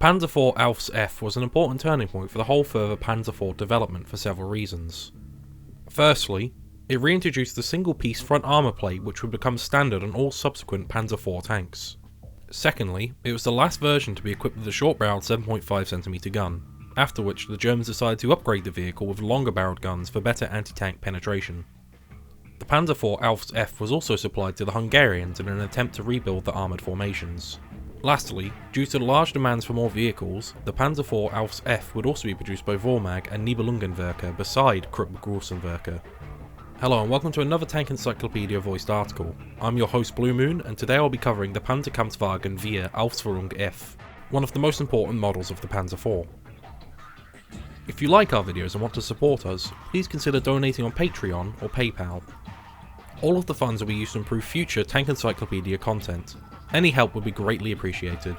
Panzer IV Ausf was an important turning point for the whole further Panzer IV development for several reasons. Firstly, it reintroduced the single-piece front armour plate which would become standard on all subsequent Panzer IV tanks. Secondly, it was the last version to be equipped with a short-barrelled 7.5cm gun, after which the Germans decided to upgrade the vehicle with longer-barreled guns for better anti-tank penetration. The Panzer IV Ausf was also supplied to the Hungarians in an attempt to rebuild the armoured formations. Lastly, due to the large demands for more vehicles, the Panzer IV Ausf would also be produced by Vomag and Nibelungenwerke beside Krupp-Grusonwerke. Hello and welcome to another Tank Encyclopedia voiced article. I'm your host Blue Moon, and today I'll be covering the Panzerkampfwagen via Ausführung F, one of the most important models of the Panzer IV. If you like our videos and want to support us, please consider donating on Patreon or PayPal. All of the funds will be used to improve future Tank Encyclopedia content. Any help would be greatly appreciated.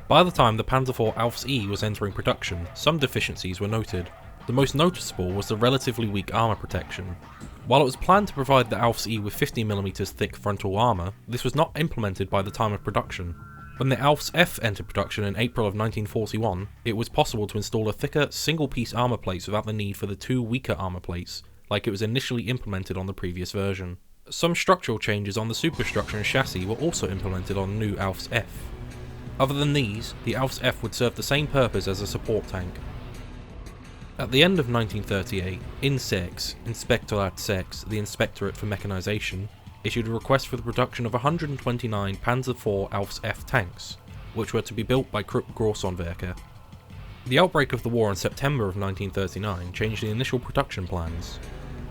By the time the Panzer IV Ausf was entering production, some deficiencies were noted. The most noticeable was the relatively weak armour protection. While it was planned to provide the Ausf with 50mm thick frontal armour, this was not implemented by the time of production. When the Ausf entered production in April of 1941, it was possible to install a thicker, single-piece armour plates without the need for the two weaker armour plates, like it was initially implemented on the previous version. Some structural changes on the superstructure and chassis were also implemented on the new Ausf. Other than these, the Ausf would serve the same purpose as a support tank. At the end of 1938, Inspektorat 6, the Inspectorate for Mechanization, issued a request for the production of 129 Panzer IV Ausf tanks, which were to be built by Krupp-Grusonwerke. The outbreak of the war in September of 1939 changed the initial production plans.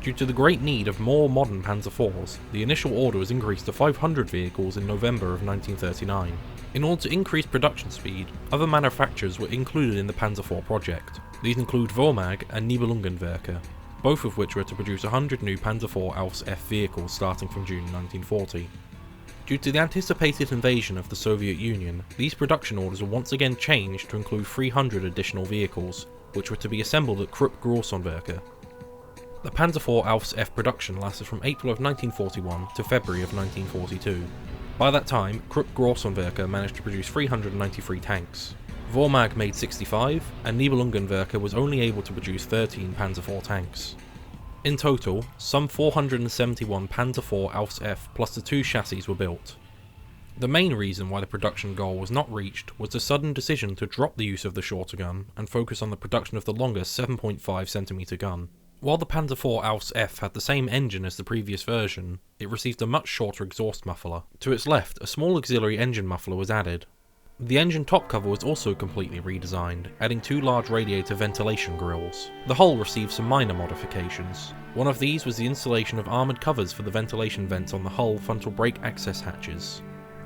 Due to the great need of more modern Panzer IVs, the initial order was increased to 500 vehicles in November of 1939. In order to increase production speed, other manufacturers were included in the Panzer IV project. These include Vomag and Nibelungenwerke, both of which were to produce 100 new Panzer IV Ausf vehicles starting from June 1940. Due to the anticipated invasion of the Soviet Union, these production orders were once again changed to include 300 additional vehicles, which were to be assembled at Krupp-Grusonwerke. The Panzer IV Ausf production lasted from April of 1941 to February of 1942. By that time, Krupp-Grusonwerke managed to produce 393 tanks. Vomag made 65, and Nibelungenwerke was only able to produce 13 Panzer IV tanks. In total, some 471 Panzer IV Ausf plus the two chassis were built. The main reason why the production goal was not reached was the sudden decision to drop the use of the shorter gun and focus on the production of the longer 7.5cm gun. While the Panzer IV Ausf had the same engine as the previous version, it received a much shorter exhaust muffler. To its left, a small auxiliary engine muffler was added. The engine top cover was also completely redesigned, adding two large radiator ventilation grills. The hull received some minor modifications. One of these was the installation of armoured covers for the ventilation vents on the hull frontal brake access hatches.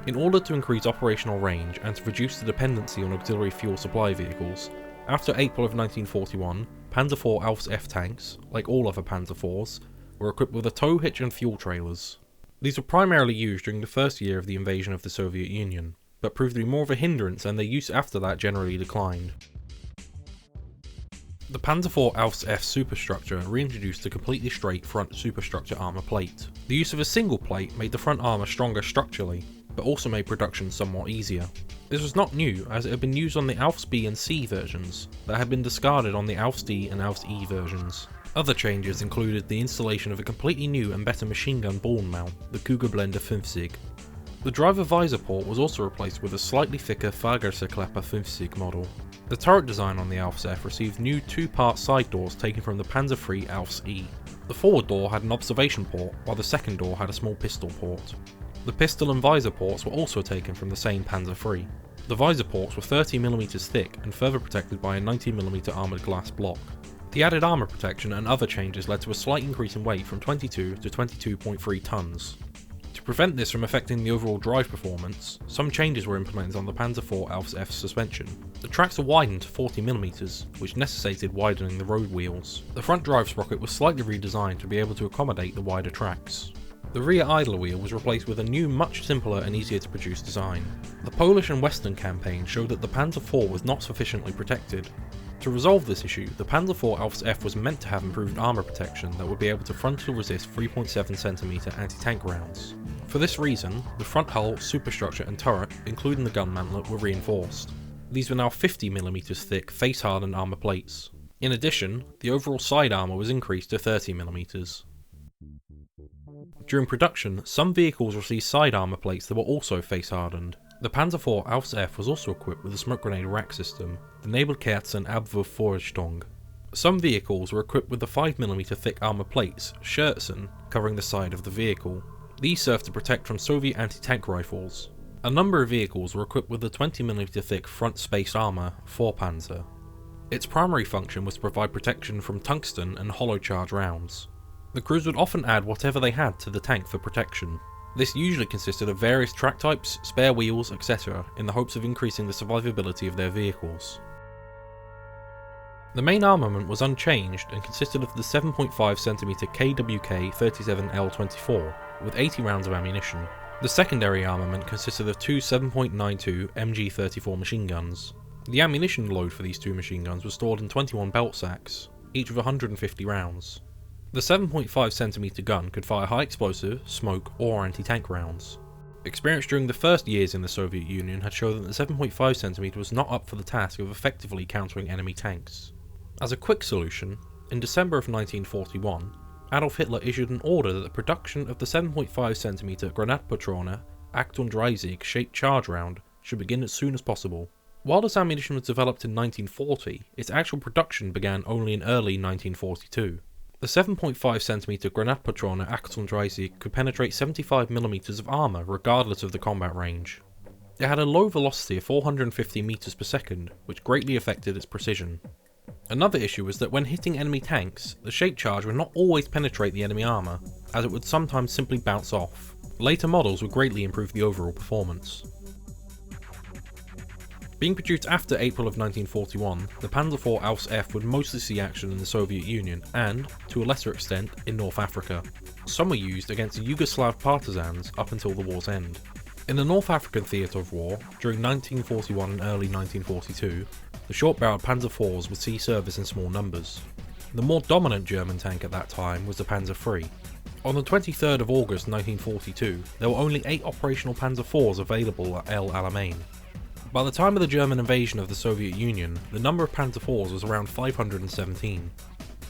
In order to increase operational range and to reduce the dependency on auxiliary fuel supply vehicles, after April of 1941, Panzer IV Ausf tanks, like all other Panzer IVs, were equipped with a tow hitch and fuel trailers. These were primarily used during the first year of the invasion of the Soviet Union, but proved to be more of a hindrance, and their use after that generally declined. The Panzer IV Ausf superstructure reintroduced a completely straight front superstructure armour plate. The use of a single plate made the front armour stronger structurally, but also made production somewhat easier. This was not new, as it had been used on the Ausf B and C versions, that had been discarded on the Ausf D and Ausf E versions. Other changes included the installation of a completely new and better machine gun ball mount, the Kugelblende 50. The driver visor port was also replaced with a slightly thicker Fahrgästeklappe 50 model. The turret design on the Ausf received new two-part side doors taken from the Panzer III Ausf E. The forward door had an observation port, while the second door had a small pistol port. The pistol and visor ports were also taken from the same Panzer III. The visor ports were 30mm thick and further protected by a 90mm armoured glass block. The added armour protection and other changes led to a slight increase in weight from 22 to 22.3 tons. To prevent this from affecting the overall drive performance, some changes were implemented on the Panzer IV Ausf suspension. The tracks were widened to 40mm, which necessitated widening the road wheels. The front drive sprocket was slightly redesigned to be able to accommodate the wider tracks. The rear idler wheel was replaced with a new, much simpler and easier to produce design. The Polish and Western campaign showed that the Panzer IV was not sufficiently protected. To resolve this issue, the Panzer IV Ausf was meant to have improved armour protection that would be able to frontal resist 3.7cm anti-tank rounds. For this reason, the front hull, superstructure and turret, including the gun mantlet, were reinforced. These were now 50mm thick face-hardened armour plates. In addition, the overall side armour was increased to 30mm. During production, some vehicles received side armour plates that were also face-hardened. The Panzer IV Ausf was also equipped with a smoke grenade rack system, the Nebelkerzen Abwurfvorrichtung. Some vehicles were equipped with the 5mm thick armour plates, Schürzen, covering the side of the vehicle. These served to protect from Soviet anti-tank rifles. A number of vehicles were equipped with the 20mm thick front space armour, Vorpanzer. Its primary function was to provide protection from tungsten and hollow charge rounds. The crews would often add whatever they had to the tank for protection. This usually consisted of various track types, spare wheels, etc., in the hopes of increasing the survivability of their vehicles. The main armament was unchanged and consisted of the 7.5cm KWK 37L24 with 80 rounds of ammunition. The secondary armament consisted of two 7.92 MG34 machine guns. The ammunition load for these two machine guns was stored in 21 belt sacks, each with 150 rounds. The 7.5cm gun could fire high explosive, smoke, or anti-tank rounds. Experience during the first years in the Soviet Union had shown that the 7.5cm was not up for the task of effectively countering enemy tanks. As a quick solution, in December of 1941, Adolf Hitler issued an order that the production of the 7.5cm Granatpatrone Achtung shaped charge round should begin as soon as possible. While this ammunition was developed in 1940, its actual production began only in early 1942. The 7.5cm Granatpatrone Achtung could penetrate 75mm of armour regardless of the combat range. It had a low velocity of 450 meters per second, which greatly affected its precision. Another issue was that when hitting enemy tanks, the shaped charge would not always penetrate the enemy armour, as it would sometimes simply bounce off. Later models would greatly improve the overall performance. Being produced after April of 1941, the Panzer IV Ausf would mostly see action in the Soviet Union and, to a lesser extent, in North Africa. Some were used against the Yugoslav partisans up until the war's end. In the North African theatre of war, during 1941 and early 1942, the short-barreled Panzer IVs would see service in small numbers. The more dominant German tank at that time was the Panzer III. On the 23rd of August 1942, there were only 8 operational Panzer IVs available at El Alamein. By the time of the German invasion of the Soviet Union, the number of Panzer IVs was around 517.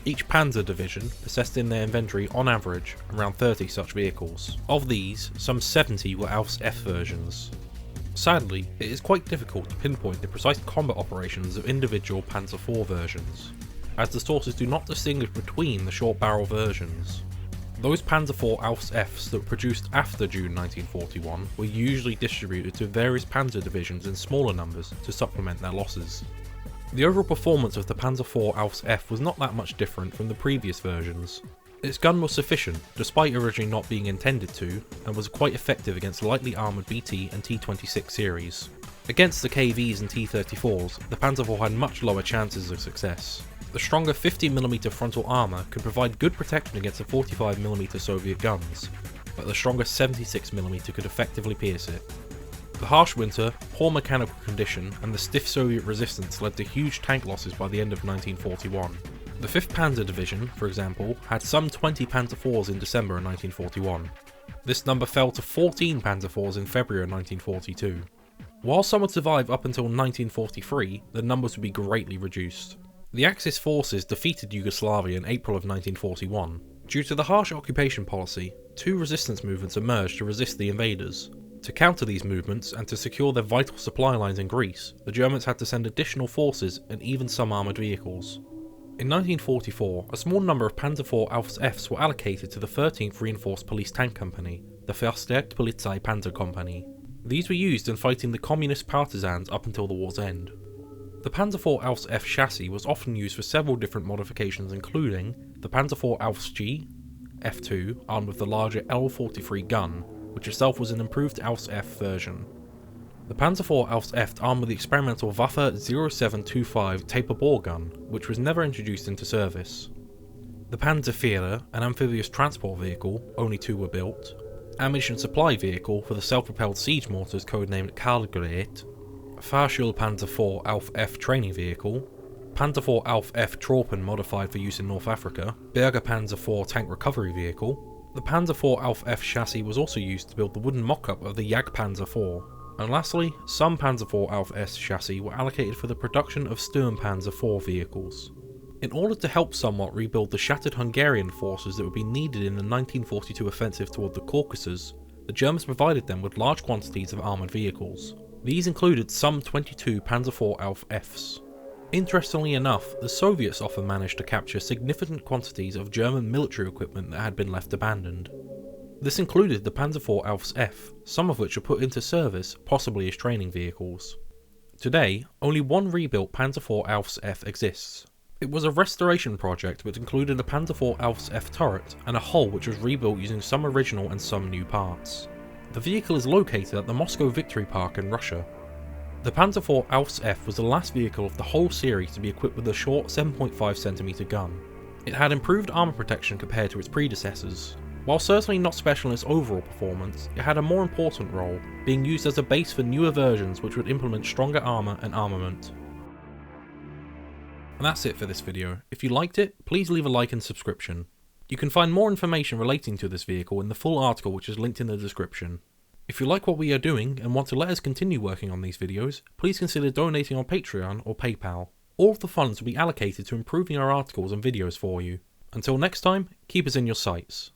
Each Panzer division possessed in their inventory, on average, around 30 such vehicles. Of these, some 70 were Ausf versions. Sadly, it is quite difficult to pinpoint the precise combat operations of individual Panzer IV versions, as the sources do not distinguish between the short barrel versions. Those Panzer IV Ausfs that were produced after June 1941 were usually distributed to various panzer divisions in smaller numbers to supplement their losses. The overall performance of the Panzer IV Ausf was not that much different from the previous versions. Its gun was sufficient, despite originally not being intended to, and was quite effective against lightly armoured BT and T-26 series. Against the KVs and T-34s, the Panzer IV had much lower chances of success. The stronger 50mm frontal armour could provide good protection against the 45mm Soviet guns, but the stronger 76mm could effectively pierce it. The harsh winter, poor mechanical condition, and the stiff Soviet resistance led to huge tank losses by the end of 1941. The 5th Panzer Division, for example, had some 20 Panzer IVs in December of 1941. This number fell to 14 Panzer IVs in February of 1942. While some would survive up until 1943, the numbers would be greatly reduced. The Axis forces defeated Yugoslavia in April of 1941. Due to the harsh occupation policy, 2 resistance movements emerged to resist the invaders. To counter these movements and to secure their vital supply lines in Greece, the Germans had to send additional forces and even some armoured vehicles. In 1944, a small number of Panzer IV Ausfs were allocated to the 13th Reinforced Police Tank Company, the Verstärkt Polizei Panzer Company. These were used in fighting the communist partisans up until the war's end. The Panzer IV Ausf chassis was often used for several different modifications, including the Panzer IV Ausf G, F2, armed with the larger L43 gun, which itself was an improved Ausf version. The Panzer IV Ausf armed with the experimental Waffe 0725 taper bore gun, which was never introduced into service. The Panzer IV, an amphibious transport vehicle, only 2 were built. Ammunition supply vehicle for the self-propelled siege mortars codenamed Karlgerät. Fahrschul Panzer IV Ausf training vehicle. Panzer IV Ausf Tropen modified for use in North Africa. Berger Panzer IV tank recovery vehicle. The Panzer IV Ausf chassis was also used to build the wooden mock-up of the Jagdpanzer IV. And lastly, some Panzer IV Ausf S chassis were allocated for the production of Panzer IV vehicles. In order to help somewhat rebuild the shattered Hungarian forces that would be needed in the 1942 offensive toward the Caucasus, the Germans provided them with large quantities of armoured vehicles. These included some 22 Panzer IV Ausf Fs. Interestingly enough, the Soviets often managed to capture significant quantities of German military equipment that had been left abandoned. This included the Panzer IV Ausf F, some of which were put into service, possibly as training vehicles. Today, only one rebuilt Panzer IV Ausf F exists. It was a restoration project which included a Panzer IV Ausf F turret and a hull which was rebuilt using some original and some new parts. The vehicle is located at the Moscow Victory Park in Russia. The Panzer IV Ausf F was the last vehicle of the whole series to be equipped with a short 7.5cm gun. It had improved armour protection compared to its predecessors. While certainly not special in its overall performance, it had a more important role, being used as a base for newer versions which would implement stronger armour and armament. And that's it for this video. If you liked it, please leave a like and subscription. You can find more information relating to this vehicle in the full article which is linked in the description. If you like what we are doing and want to let us continue working on these videos, please consider donating on Patreon or PayPal. All of the funds will be allocated to improving our articles and videos for you. Until next time, keep us in your sights.